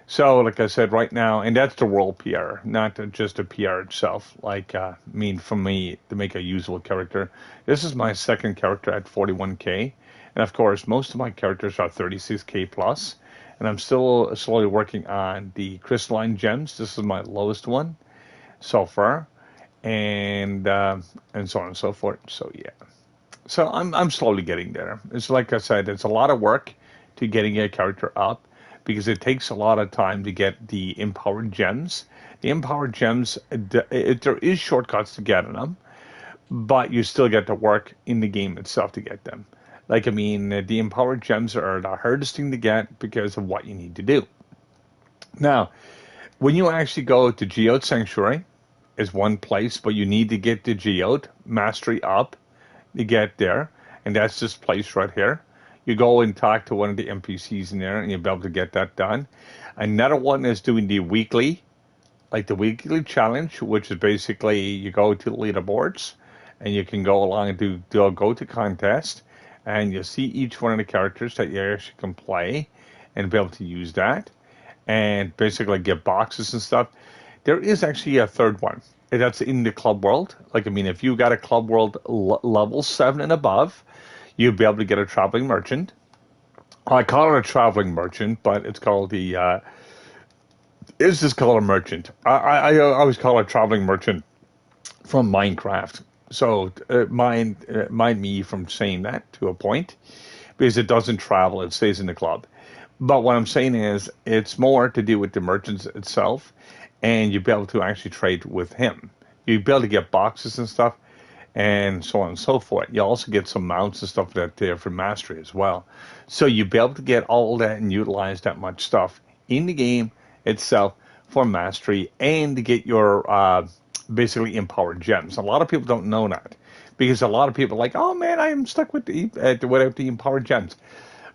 Speaker 1: So, like I said, right now, and that's the world PR, not just the PR itself. Like, I mean, for me to make a usable character, this is my second character at 41K, and of course, most of my characters are 36K plus, and I'm still slowly working on the crystalline gems. This is my lowest one so far, and so on and so forth. So yeah, so I'm slowly getting there. It's like I said, it's a lot of work to getting a character up because it takes a lot of time to get the empowered gems. The empowered gems, there is shortcuts to getting them, but you still get to work in the game itself to get them. Like, I mean, the empowered gems are the hardest thing to get because of what you need to do. Now, when you actually go to Geode Sanctuary, is one place, but you need to get the Geode Mastery up to get there, and that's this place right here. You go and talk to one of the NPCs in there, and you'll be able to get that done. Another one is doing the weekly challenge, which is basically you go to the leaderboards, and you can go along and go to contest, and you see each one of the characters that you actually can play, and be able to use that, and basically get boxes and stuff. There is actually a third one. That's in the club world. Like, I mean, if you got a club world level 7 and above, you'd be able to get a traveling merchant. I call it a traveling merchant, but it's called the is this called a merchant? I always call it a traveling merchant from Minecraft. So mind me from saying that to a point, because it doesn't travel; it stays in the club. But what I'm saying is, it's more to do with the merchants itself, and you'll be able to actually trade with him. You'll be able to get boxes and stuff, and so on and so forth. You also get some mounts and stuff that there for mastery as well. So you'll be able to get all that and utilize that much stuff in the game itself for mastery and to get your basically empowered gems. A lot of people don't know that because a lot of people are like, oh man, I am stuck with the without the empowered gems.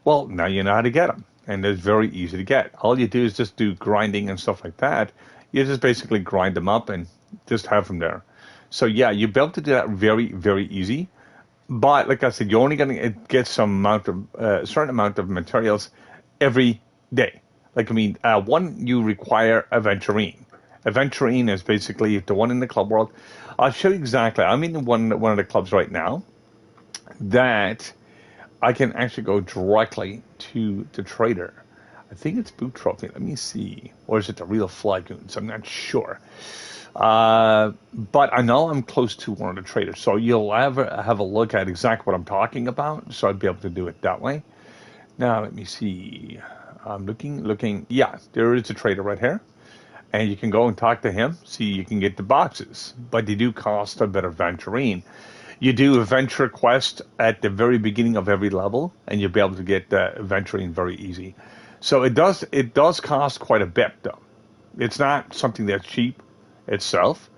Speaker 1: Well, now you know how to get them, and it's very easy to get. All you do is just do grinding and stuff like that. You just basically grind them up and just have them there. So yeah, you'll be able to do that very, very easy. But like I said, you're only going to get some amount of certain amount of materials every day. Like I mean, one you require aventurine. Aventurine is basically the one in the club world. I'll show you exactly. I'm in one of the clubs right now that I can actually go directly to the trader. I think it's boot trophy. Let me see, or is it the real flagoons? I'm not sure. But I know I'm close to one of the traders, so you'll have a look at exactly what I'm talking about. So I'd be able to do it that way. Now let me see. I'm looking. Yeah, there is a trader right here, and you can go and talk to him. See, you can get the boxes, but they do cost a bit of venturine. You do a venture quest at the very beginning of every level, and you'll be able to get the venturine very easy. So it does cost quite a bit though. It's not something that's cheap itself,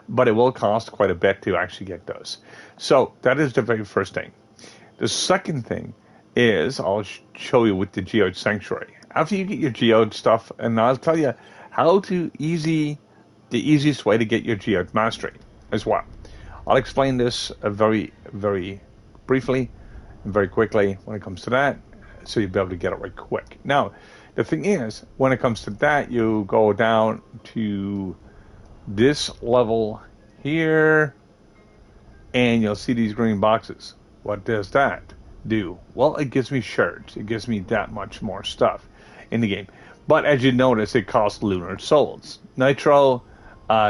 Speaker 1: but it will cost quite a bit to actually get those. So that is the very first thing. The second thing is I'll show you with the geode sanctuary. After you get your geode stuff, and I'll tell you how to the easiest way to get your geode mastery as well. I'll explain this very, very briefly and very quickly when it comes to that, so you'll be able to get it right quick. Now, the thing is, when it comes to that, you go down to this level here, and you'll see these green boxes. What does that do? Well, it gives me shards. It gives me that much more stuff in the game. But as you notice, it costs lunar souls. Nitro,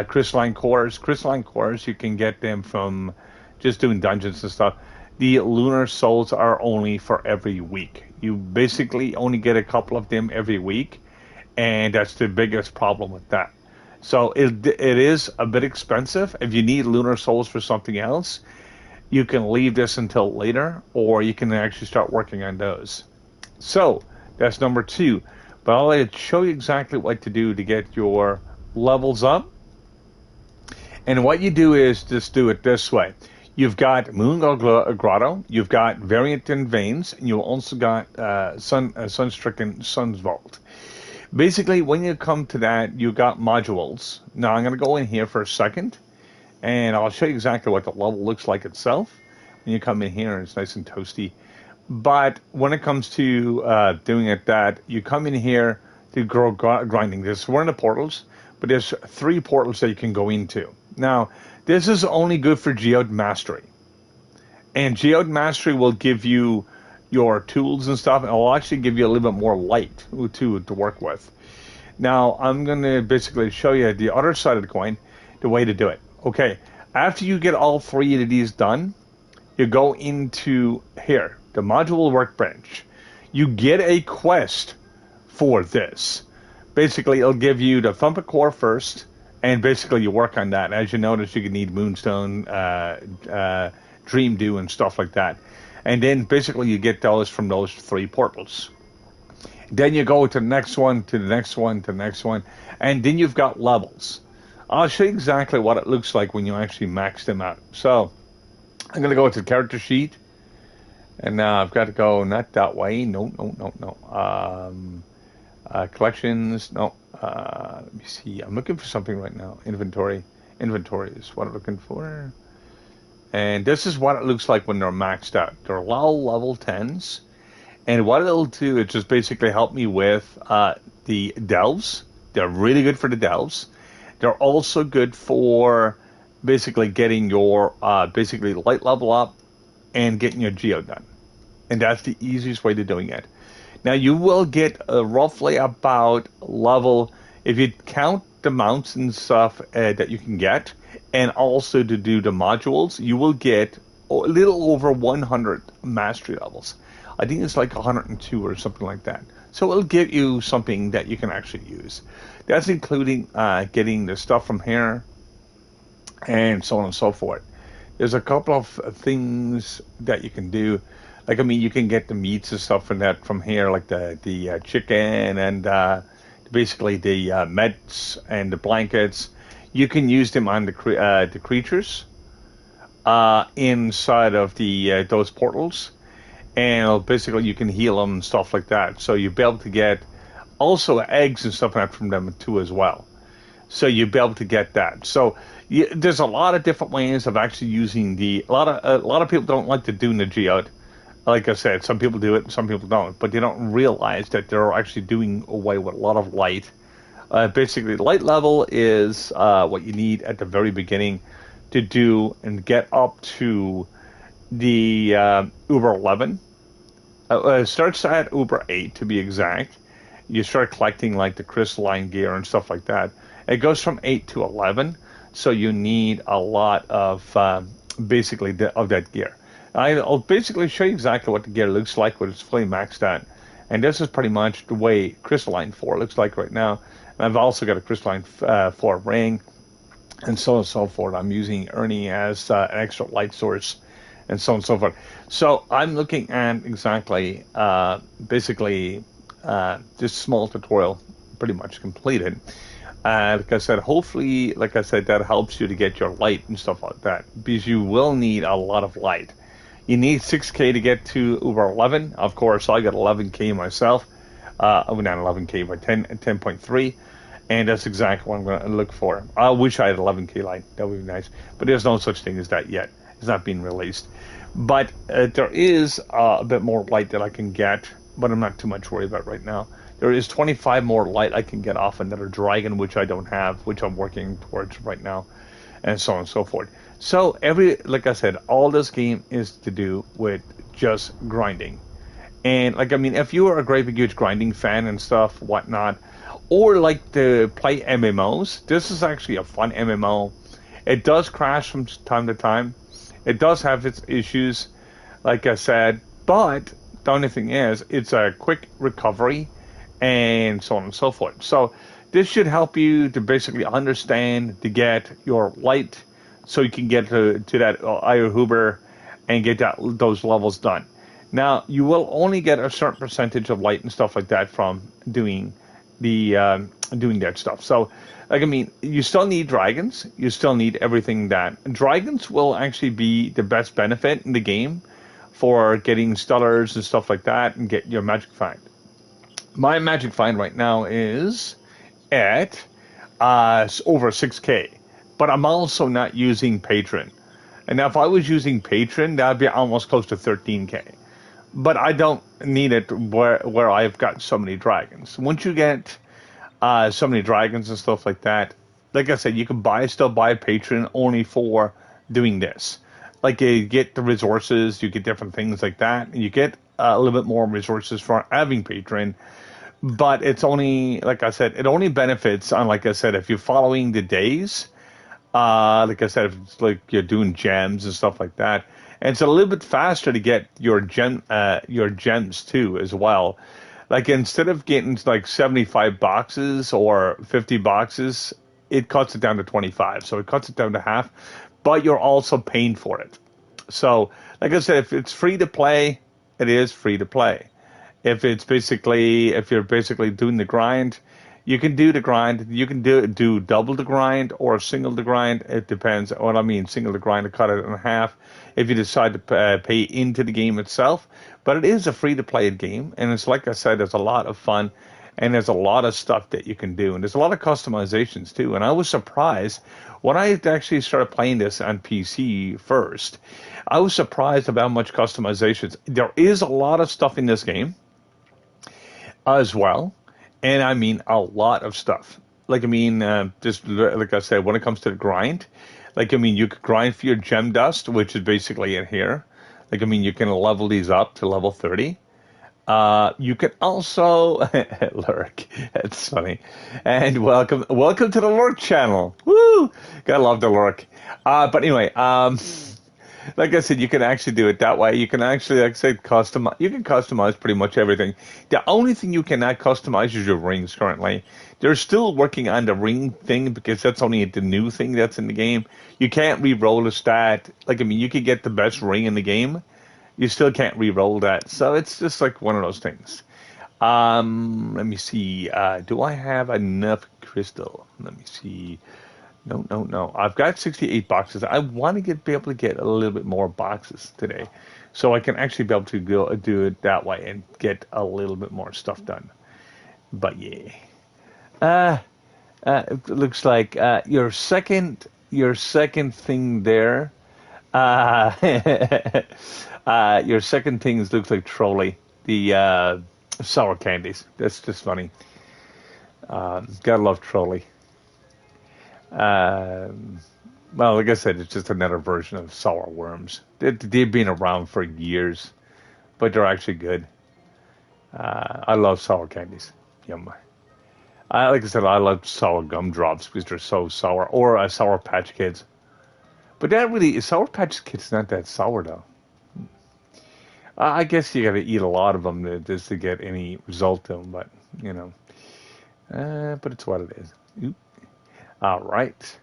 Speaker 1: crystalline cores. Crystalline cores, you can get them from just doing dungeons and stuff. The lunar souls are only for every week. You basically only get a couple of them every week, and that's the biggest problem with that. So it is a bit expensive. If you need lunar souls for something else, you can leave this until later, or you can actually start working on those. So that's number 2. But I'll show you exactly what to do to get your levels up. And what you do is just do it this way. You've got Moon Grotto, you've got Variant in Veins, and you've also got Sun-Stricken Sun's Vault. Basically, when you come to that, you got modules. Now, I'm going to go in here for a second, and I'll show you exactly what the level looks like itself. When you come in here, it's nice and toasty. But when it comes to doing it that, you come in here to grow grinding. There's one of the portals, but there's 3 portals that you can go into. Now, this is only good for Geode Mastery. And Geode Mastery will give you your tools and stuff, and it'll actually give you a little bit more light to work with. Now, I'm going to basically show you the other side of the coin, the way to do it. Okay, after you get all 3 of these done, you go into here, the module workbench. You get a quest for this. Basically, it'll give you the Thumper Core first, and basically you work on that. As you notice, you can need Moonstone, Dream Dew, and stuff like that. And then basically you get those from those 3 portals. Then you go to the next one, to the next one, to the next one, and then you've got levels. I'll show you exactly what it looks like when you actually max them out. So I'm going to go to the character sheet, and now I've got to go not that way. No. Collections, no. Let me see. I'm looking for something right now. Inventory. Inventory is what I'm looking for. And this is what it looks like when they're maxed out. They're all level 10s. And what it'll do is just basically help me with the delves. They're really good for the delves. They're also good for basically getting your basically light level up and getting your geo done. And that's the easiest way to doing it. Now you will get roughly about level, if you count the mounts and stuff that you can get, and also to do the modules, you will get a little over 100 mastery levels. I think it's like 102 or something like that. So it'll give you something that you can actually use. That's including getting the stuff from here and so on and so forth. There's a couple of things that you can do. Like, I mean, you can get the meats and stuff from that from here, like the chicken and basically the meds and the blankets. You can use them on the creatures inside of the those portals, and basically you can heal them and stuff like that. So you'll be able to get also eggs and stuff like that from them too as well. So you'll be able to get that. So there's a lot of different ways of actually using a lot of people don't like to do the geode. Like I said, some people do it, some people don't, but they don't realize that they're actually doing away with a lot of light. Basically, light level is what you need at the very beginning to do and get up to the Uber 11. It starts at Uber 8 to be exact. You start collecting like the crystalline gear and stuff like that. It goes from 8 to 11, so you need a lot of basically of that gear. I'll basically show you exactly what the gear looks like when it's fully maxed out. And this is pretty much the way Crystalline 4 looks like right now. And I've also got a Crystalline 4 ring and so on and so forth. I'm using Ernie as an extra light source and so on and so forth. So I'm looking at exactly, basically, this small tutorial pretty much completed. Like I said, hopefully, like I said, that helps you to get your light and stuff like that. Because you will need a lot of light. You need 6K to get to Uber 11. Of course, I got 11K myself. Not 11K, but 10.3. And that's exactly what I'm going to look for. I wish I had 11K light. That would be nice. But there's no such thing as that yet. It's not being released. But there is a bit more light that I can get, but I'm not too much worried about right now. There is 25 more light I can get off another dragon, which I don't have, which I'm working towards right now, and so on and so forth. So like I said, all this game is to do with just grinding. And like, I mean, if you are a great big huge grinding fan and stuff, whatnot, or like to play MMOs, this is actually a fun MMO. It does crash from time to time. It does have its issues, like I said, but the only thing is, it's a quick recovery and so on and so forth. So this should help you to basically understand to get your light so you can get to that Huber and get those levels done. Now, you will only get a certain percentage of light and stuff like that from doing that stuff. So, like, I mean, you still need dragons. You still need everything that. Dragons will actually be the best benefit in the game for getting stellars and stuff like that and get your magic find. My magic find right now is at over 6K. But I'm also not using Patron. And now if I was using Patron, that would be almost close to 13K. But I don't need it where I've got so many dragons. Once you get so many dragons and stuff like that, like I said, you can still buy Patron only for doing this. Like, you get the resources, you get different things like that, and you get a little bit more resources for having Patron. But it's only, like I said, it only benefits on, like I said, if you're following the days. Like I said, if it's like you're doing gems and stuff like that, and it's a little bit faster to get your gems too as well. Like, instead of getting like 75 boxes or 50 boxes, it cuts it down to 25. So it cuts it down to half, but you're also paying for it. So, like I said, if it's free to play, it is free to play. If you're basically doing the grind, you can do the grind. You can do double the grind or single the grind. It depends. What I mean, single the grind, to cut it in half if you decide to pay into the game itself. But it is a free-to-play game, and it's, like I said, there's a lot of fun, and there's a lot of stuff that you can do. And there's a lot of customizations, too. And I was surprised when I actually started playing this on PC first. I was surprised about how much customizations. There is a lot of stuff in this game as well. And I mean a lot of stuff. like, I mean, just like I said, when it comes to the grind, like, I mean, you could grind for your gem dust, which is basically in here. Like, I mean, you can level these up to level 30. You can also lurk. That's funny. And welcome to the lurk channel. Woo! Gotta love the lurk. But anyway, like I said, you can actually do it that way. You can actually, like I said, customize. You can customize pretty much everything. The only thing you cannot customize is your rings currently. They're still working on the ring thing because that's only the new thing that's in the game. You can't re-roll a stat. Like, I mean, you could get the best ring in the game. You still can't re-roll that. So it's just like one of those things. Let me see. Do I have enough crystal? Let me see. No, no, no. I've got 68 boxes. I want to be able to get a little bit more boxes today, so I can actually be able to go do it that way and get a little bit more stuff done. But yeah, it looks like your second thing there. Uh, your second things looks like trolley. The sour candies. That's just funny. Gotta love trolley. Um, well, like I said, it's just another version of sour worms. They've been around for years, but they're actually good. I love sour candies. Yum. Like I said, I love sour gumdrops because they're so sour, or Sour Patch Kids. But that really, Sour Patch Kids not that sour though. I guess you got to eat a lot of them just to get any result to them, but you know. But it's what it is. Oop. All right.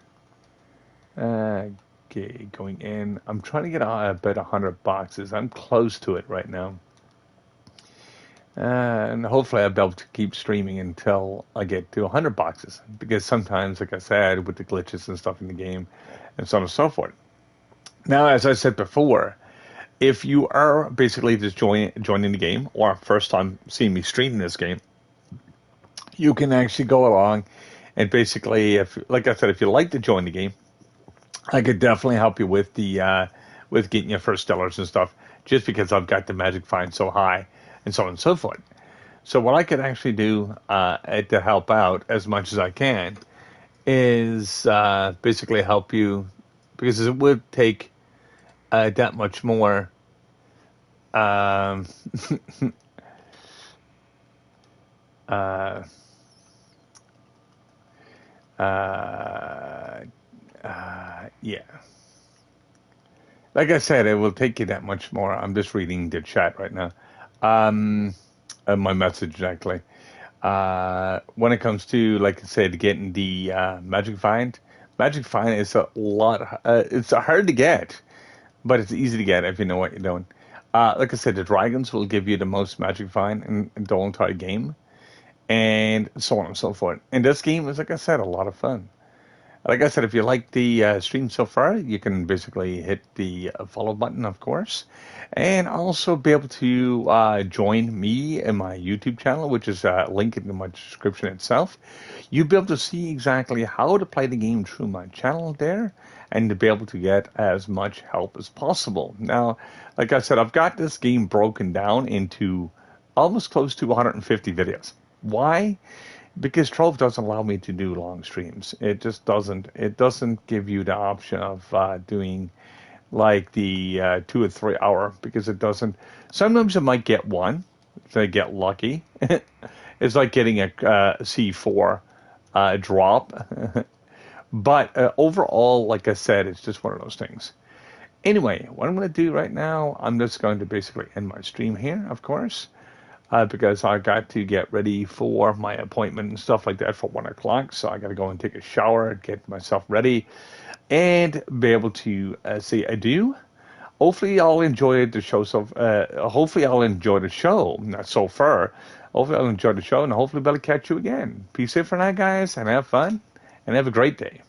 Speaker 1: Okay, going in. I'm trying to get about 100 boxes. I'm close to it right now. And hopefully I'll be able to keep streaming until I get to 100 boxes. Because sometimes, like I said, with the glitches and stuff in the game, and so on and so forth. Now, as I said before, if you are basically just joining the game, or first time seeing me streaming this game, you can actually go along and basically, if like I said, if you like to join the game, I could definitely help you with getting your first stellars and stuff, just because I've got the magic find so high and so on and so forth. So what I could actually do to help out as much as I can is basically help you, because it would take that much more. Um, uh, uh, yeah. Like I said, it will take you that much more. I'm just reading the chat right now. Um, my message, actually. When it comes to, like I said, getting the Magic Find is a lot. It's hard to get, but it's easy to get if you know what you're doing. Like I said, the dragons will give you the most Magic Find in the whole entire game, and so on and so forth. And this game is, like I said, a lot of fun. Like I said, if you like the stream so far, you can basically hit the follow button, of course, and also be able to join me in my YouTube channel, which is linked in my description itself. You'll be able to see exactly how to play the game through my channel there, and to be able to get as much help as possible. Now, like I said, I've got this game broken down into almost close to 150 videos. Why? Because Trove doesn't allow me to do long streams. It just doesn't. It doesn't give you the option of doing like the 2 or 3 hour, because it doesn't. Sometimes I might get one if I get lucky. It's like getting a C4 drop. But overall, like I said, it's just one of those things. Anyway, what I'm going to do right now, I'm just going to basically end my stream here, of course. Because I got to get ready for my appointment and stuff like that for 1 o'clock. So I got to go and take a shower, get myself ready, and be able to say adieu. Hopefully, I'll enjoy the show. Hopefully, I'll enjoy the show. Not so far. Hopefully, I'll enjoy the show, and hopefully, I'll catch you again. Peace out for now, guys, and have fun, and have a great day.